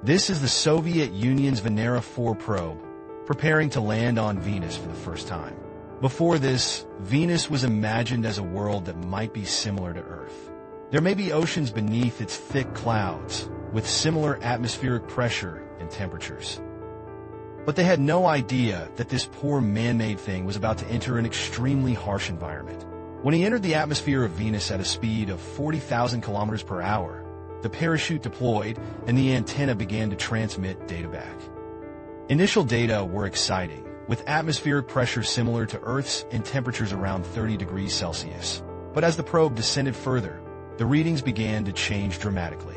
This is the Soviet Union's Venera 4 probe, preparing to land on Venus for the first time. Before this, Venus was imagined as a world that might be similar to Earth. There may be oceans beneath its thick clouds, with similar atmospheric pressure and temperatures. But they had no idea that this poor man-made thing was about to enter an extremely harsh environment. When he entered the atmosphere of Venus at a speed of 40,000 kilometers per hour, the parachute deployed and the antenna began to transmit data back. Initial data were exciting, with atmospheric pressure similar to Earth's and temperatures around 30 degrees Celsius. But as the probe descended further, the readings began to change dramatically.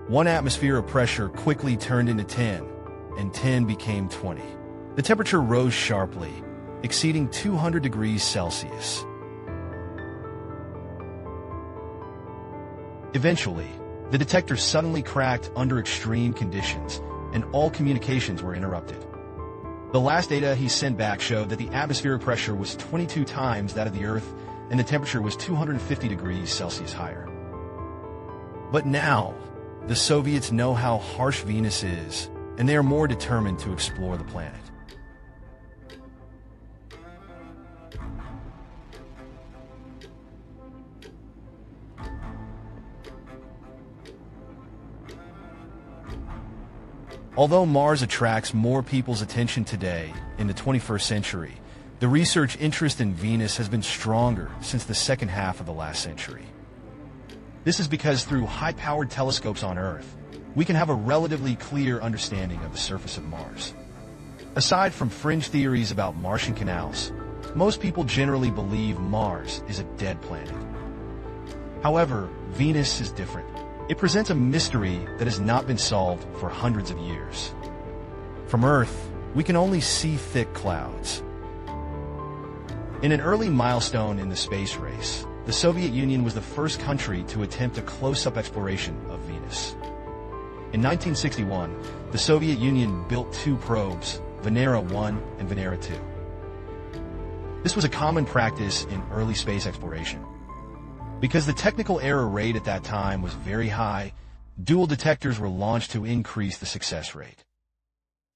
1 atmosphere of pressure quickly turned into 10, and 10 became 20. The temperature rose sharply, exceeding 200 degrees Celsius. Eventually, the detector suddenly cracked under extreme conditions, and all communications were interrupted. The last data he sent back showed that the atmospheric pressure was 22 times that of the Earth, and the temperature was 250 degrees Celsius higher. But now, the Soviets know how harsh Venus is, and they are more determined to explore the planet. Although Mars attracts more people's attention today, in the 21st century, the research interest in Venus has been stronger since the second half of the last century. This is because through high-powered telescopes on Earth, we can have a relatively clear understanding of the surface of Mars. Aside from fringe theories about Martian canals, most people generally believe Mars is a dead planet. However, Venus is different. It presents a mystery that has not been solved for hundreds of years. From Earth, we can only see thick clouds. In an early milestone in the space race, the Soviet Union was the first country to attempt a close-up exploration of Venus. In 1961, the Soviet Union built 2 probes, Venera 1 and Venera 2. This was a common practice in early space exploration. Because the technical error rate at that time was very high, dual detectors were launched to increase the success rate.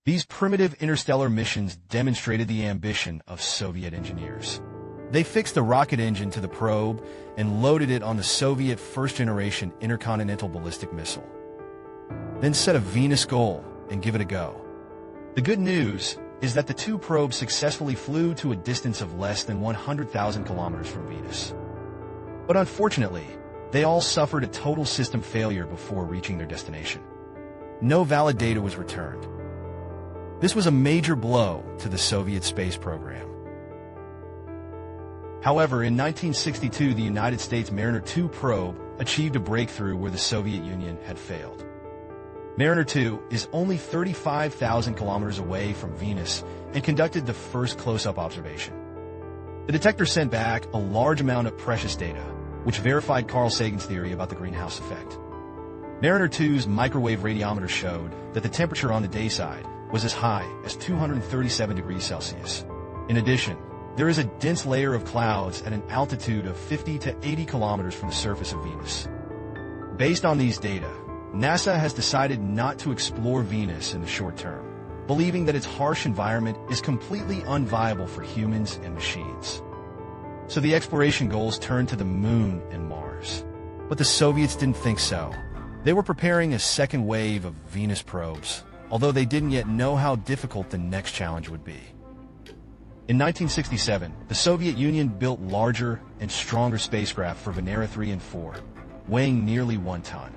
These primitive interstellar missions demonstrated the ambition of Soviet engineers. They fixed the rocket engine to the probe and loaded it on the Soviet first-generation intercontinental ballistic missile. Then set a Venus goal and give it a go. The good news is that the 2 probes successfully flew to a distance of less than 100,000 kilometers from Venus. But unfortunately, they all suffered a total system failure before reaching their destination. No valid data was returned. This was a major blow to the Soviet space program. However, in 1962, the United States Mariner 2 probe achieved a breakthrough where the Soviet Union had failed. Mariner 2 is only 35,000 kilometers away from Venus and conducted the first close-up observation. The detector sent back a large amount of precious data, which verified Carl Sagan's theory about the greenhouse effect. Mariner 2's microwave radiometer showed that the temperature on the day side was as high as 237 degrees Celsius. In addition, there is a dense layer of clouds at an altitude of 50 to 80 kilometers from the surface of Venus. Based on these data, NASA has decided not to explore Venus in the short term, believing that its harsh environment is completely unviable for humans and machines. So the exploration goals turned to the Moon and Mars. But the Soviets didn't think so. They were preparing a second wave of Venus probes, although they didn't yet know how difficult the next challenge would be. In 1967, the Soviet Union built larger and stronger spacecraft for Venera 3 and 4, weighing nearly 1 ton.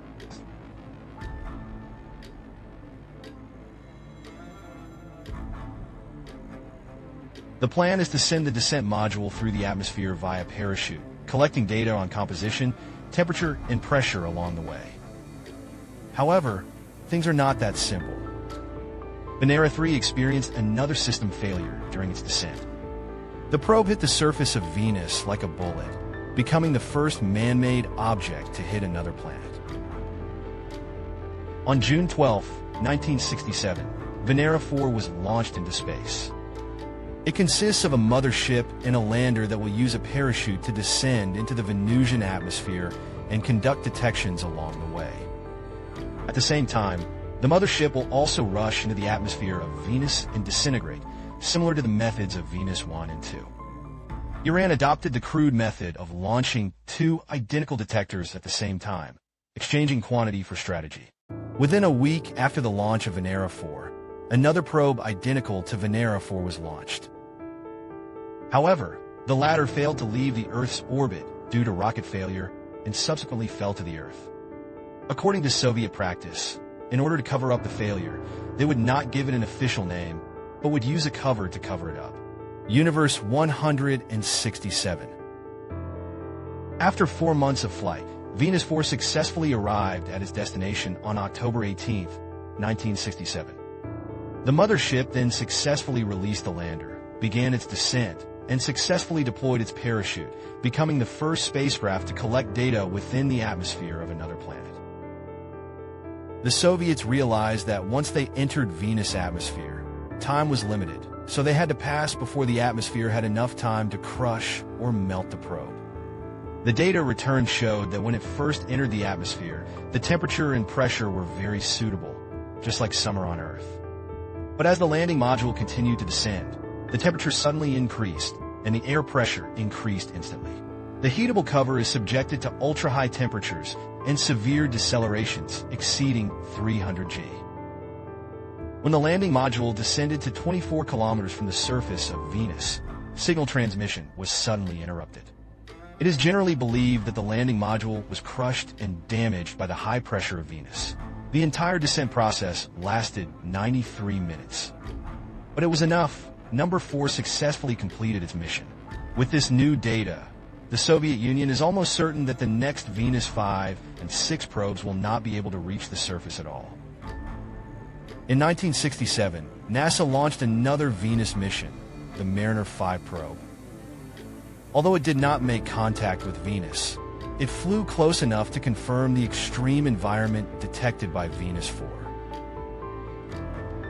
The plan is to send the descent module through the atmosphere via parachute, collecting data on composition, temperature, and pressure along the way. However, things are not that simple. Venera 3 experienced another system failure during its descent. The probe hit the surface of Venus like a bullet, becoming the first man-made object to hit another planet. On June 12, 1967, Venera 4 was launched into space. It consists of a mothership and a lander that will use a parachute to descend into the Venusian atmosphere and conduct detections along the way. At the same time, The mothership will also rush into the atmosphere of Venus and disintegrate, similar to the methods of Venus 1 and 2. Iran adopted the crude method of launching two identical detectors at the same time, exchanging quantity for strategy. Within a week after the launch of Venera 4, another probe identical to Venera 4 was launched. However, the latter failed to leave the Earth's orbit due to rocket failure and subsequently fell to the Earth. According to Soviet practice, in order to cover up the failure, they would not give it an official name, but would use a cover to cover it up. Universe 167. After 4 months of flight, Venus 4 successfully arrived at its destination on October 18, 1967. The mothership then successfully released the lander, began its descent, and successfully deployed its parachute, becoming the first spacecraft to collect data within the atmosphere of another planet. The Soviets realized that once they entered Venus' atmosphere, time was limited, so they had to pass before the atmosphere had enough time to crush or melt the probe. The data returned showed that when it first entered the atmosphere, the temperature and pressure were very suitable, just like summer on Earth. But as the landing module continued to descend, the temperature suddenly increased, and the air pressure increased instantly. The heatable cover is subjected to ultra-high temperatures and severe decelerations exceeding 300 G. When the landing module descended to 24 kilometers from the surface of Venus, signal transmission was suddenly interrupted. It is generally believed that the landing module was crushed and damaged by the high pressure of Venus. The entire descent process lasted 93 minutes. But it was enough. Number 4 successfully completed its mission. With this new data, the Soviet Union is almost certain that the next Venus 5 and 6 probes will not be able to reach the surface at all. In 1967, NASA launched another Venus mission, the Mariner 5 probe. Although it did not make contact with Venus, it flew close enough to confirm the extreme environment detected by Venus 4.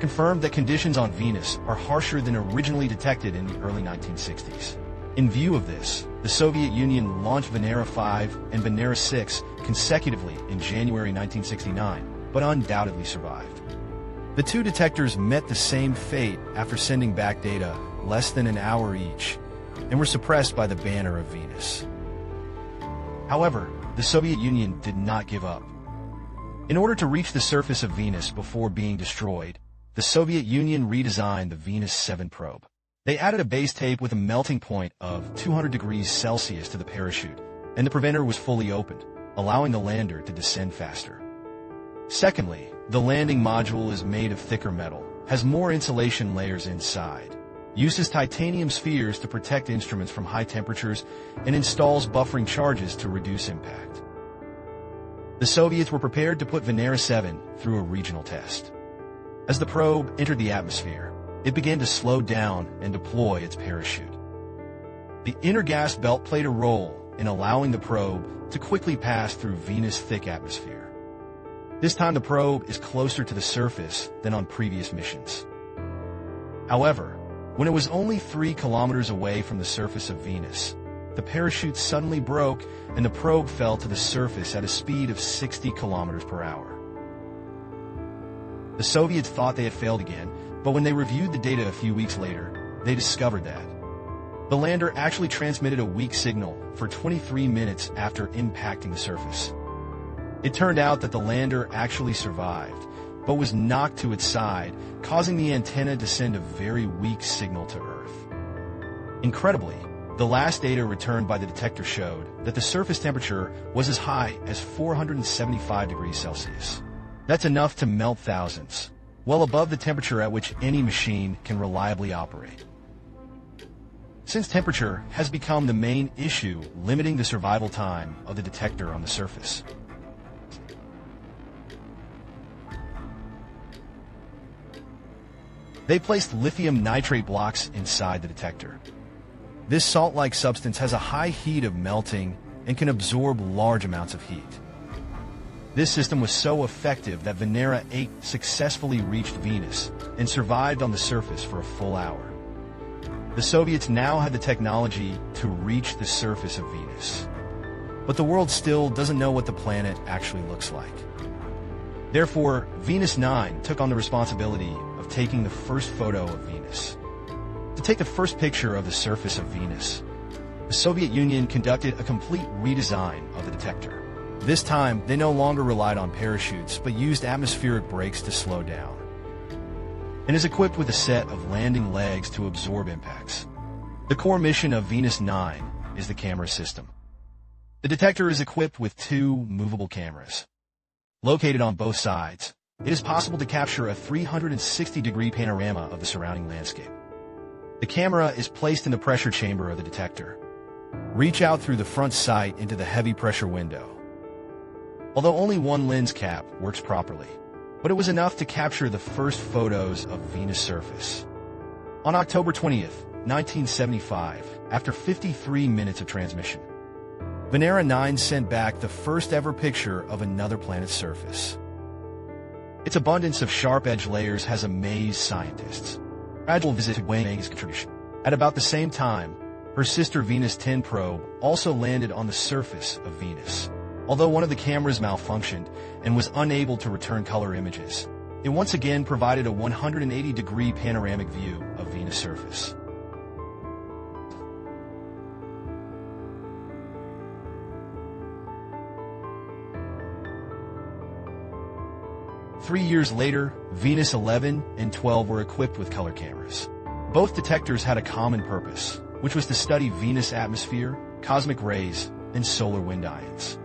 Confirmed that conditions on Venus are harsher than originally detected in the early 1960s. In view of this, the Soviet Union launched Venera 5 and Venera 6 consecutively in January 1969, but undoubtedly survived. The two detectors met the same fate after sending back data less than an hour each, and were suppressed by the banner of Venus. However, the Soviet Union did not give up. In order to reach the surface of Venus before being destroyed, the Soviet Union redesigned the Venus 7 probe. They added a base tape with a melting point of 200 degrees Celsius to the parachute, and the preventer was fully opened, allowing the lander to descend faster. Secondly, the landing module is made of thicker metal, has more insulation layers inside, uses titanium spheres to protect instruments from high temperatures, and installs buffering charges to reduce impact. The Soviets were prepared to put Venera 7 through a regional test. As the probe entered the atmosphere, it began to slow down and deploy its parachute. The inner gas belt played a role in allowing the probe to quickly pass through Venus' thick atmosphere. This time the probe is closer to the surface than on previous missions. However, when it was only 3 kilometers away from the surface of Venus, the parachute suddenly broke and the probe fell to the surface at a speed of 60 kilometers per hour. The Soviets thought they had failed again, but when they reviewed the data a few weeks later, they discovered that the lander actually transmitted a weak signal for 23 minutes after impacting the surface. It turned out that the lander actually survived, but was knocked to its side, causing the antenna to send a very weak signal to Earth. Incredibly, the last data returned by the detector showed that the surface temperature was as high as 475 degrees Celsius. That's enough to melt thousands, well above the temperature at which any machine can reliably operate. Since temperature has become the main issue limiting the survival time of the detector on the surface, they placed lithium nitrate blocks inside the detector. This salt-like substance has a high heat of melting and can absorb large amounts of heat. This system was so effective that Venera 8 successfully reached Venus and survived on the surface for a full hour. The Soviets now had the technology to reach the surface of Venus. But the world still doesn't know what the planet actually looks like. Therefore, Venus 9 took on the responsibility of taking the first photo of Venus. To take the first picture of the surface of Venus, the Soviet Union conducted a complete redesign of the detector. This time, they no longer relied on parachutes, but used atmospheric brakes to slow down, and is equipped with a set of landing legs to absorb impacts. The core mission of Venus 9 is the camera system. The detector is equipped with two movable cameras. Located on both sides, it is possible to capture a 360-degree panorama of the surrounding landscape. The camera is placed in the pressure chamber of the detector. Reach out through the front sight into the heavy pressure window. Although only one lens cap works properly, but it was enough to capture the first photos of Venus' surface. On October 20th, 1975, after 53 minutes of transmission, Venera 9 sent back the first ever picture of another planet's surface. Its abundance of sharp-edged layers has amazed scientists. Gradual visit to Wen's contribution. At about the same time, her sister Venus 10 probe also landed on the surface of Venus. Although one of the cameras malfunctioned and was unable to return color images, it once again provided a 180-degree panoramic view of Venus' surface. Three years later, Venus 11 and 12 were equipped with color cameras. Both detectors had a common purpose, which was to study Venus' atmosphere, cosmic rays, and solar wind ions.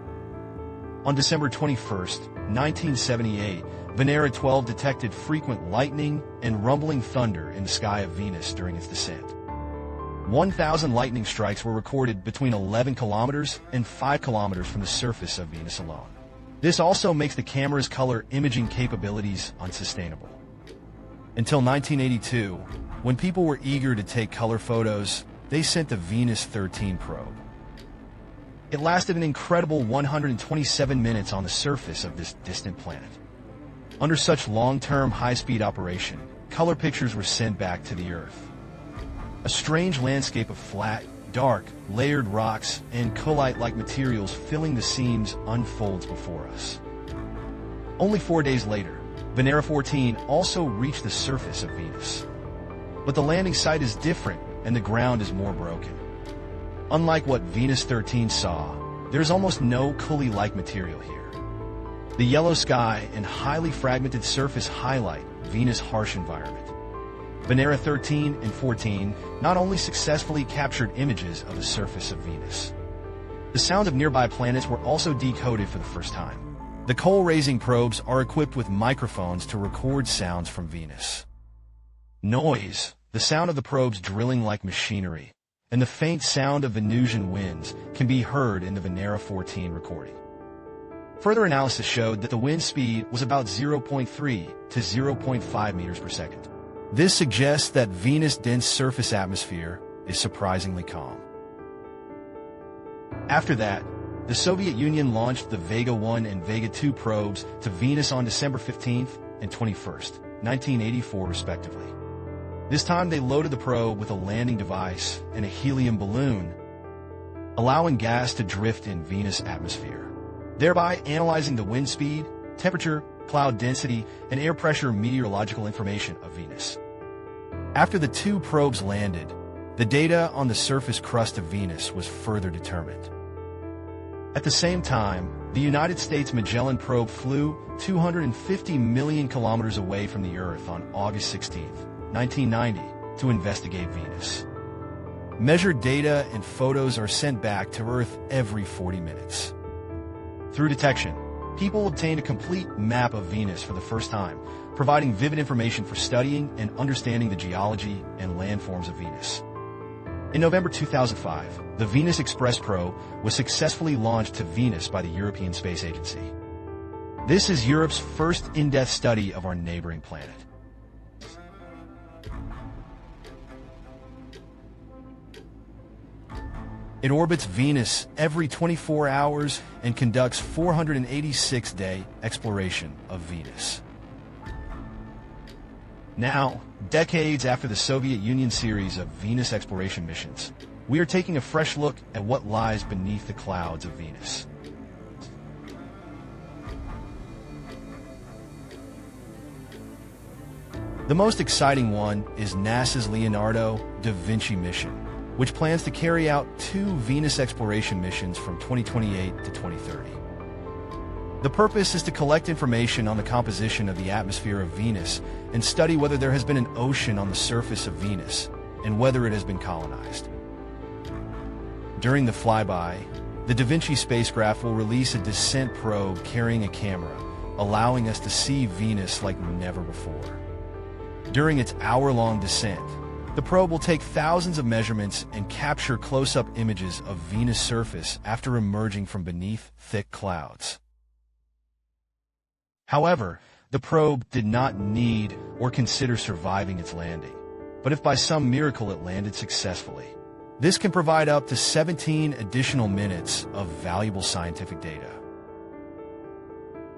On December 21, 1978, Venera 12 detected frequent lightning and rumbling thunder in the sky of Venus during its descent. 1,000 lightning strikes were recorded between 11 kilometers and 5 kilometers from the surface of Venus alone. This also makes the camera's color imaging capabilities unsustainable. Until 1982, when people were eager to take color photos, they sent the Venus 13 probe. It lasted an incredible 127 minutes on the surface of this distant planet. Under such long-term high-speed operation, color pictures were sent back to the Earth. A strange landscape of flat, dark, layered rocks and colite-like materials filling the seams unfolds before us. Only 4 days later, Venera 14 also reached the surface of Venus. But the landing site is different and the ground is more broken. Unlike what Venus 13 saw, there is almost no coulis-like material here. The yellow sky and highly fragmented surface highlight Venus' harsh environment. Venera 13 and 14 not only successfully captured images of the surface of Venus. The sounds of nearby planets were also decoded for the first time. The coal-raising probes are equipped with microphones to record sounds from Venus. Noise, the sound of the probes drilling like machinery, and the faint sound of Venusian winds can be heard in the Venera 14 recording. Further analysis showed that the wind speed was about 0.3 to 0.5 meters per second. This suggests that Venus' dense surface atmosphere is surprisingly calm. After that, the Soviet Union launched the Vega 1 and Vega 2 probes to Venus on December 15th and 21st, 1984 respectively. This time they loaded the probe with a landing device and a helium balloon, allowing gas to drift in Venus' atmosphere, thereby analyzing the wind speed, temperature, cloud density, and air pressure meteorological information of Venus. After the two probes landed, the data on the surface crust of Venus was further determined. At the same time, the United States Magellan probe flew 250 million kilometers away from the Earth on August 16th, 1990, to investigate Venus. Measured data and photos are sent back to Earth every 40 minutes. Through detection, people obtained a complete map of Venus for the first time, providing vivid information for studying and understanding the geology and landforms of Venus. In November 2005, the Venus Express probe was successfully launched to Venus by the European Space Agency. This is Europe's first in-depth study of our neighboring planet. It orbits Venus every 24 hours and conducts 486-day exploration of Venus. Now, decades after the Soviet Union series of Venus exploration missions, we are taking a fresh look at what lies beneath the clouds of Venus. The most exciting one is NASA's Leonardo da Vinci mission, which plans to carry out 2 Venus exploration missions from 2028 to 2030. The purpose is to collect information on the composition of the atmosphere of Venus and study whether there has been an ocean on the surface of Venus and whether it has been colonized. During the flyby, the Da Vinci spacecraft will release a descent probe carrying a camera, allowing us to see Venus like never before. During its hour-long descent, the probe will take thousands of measurements and capture close-up images of Venus' surface after emerging from beneath thick clouds. However, the probe did not need or consider surviving its landing. But if by some miracle it landed successfully, this can provide up to 17 additional minutes of valuable scientific data.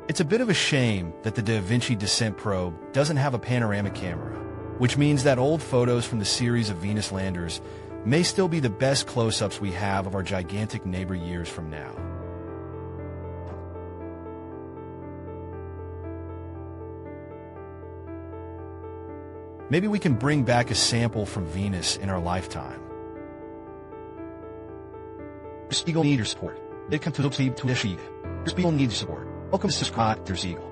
It's a bit of a shame that the Da Vinci descent probe doesn't have a panoramic camera, which means that old photos from the series of Venus landers may still be the best close-ups we have of our gigantic neighbor years from now. Maybe we can bring back a sample from Venus in our lifetime. Spiegel needs your support. Welcome to subscribe to Spiegel.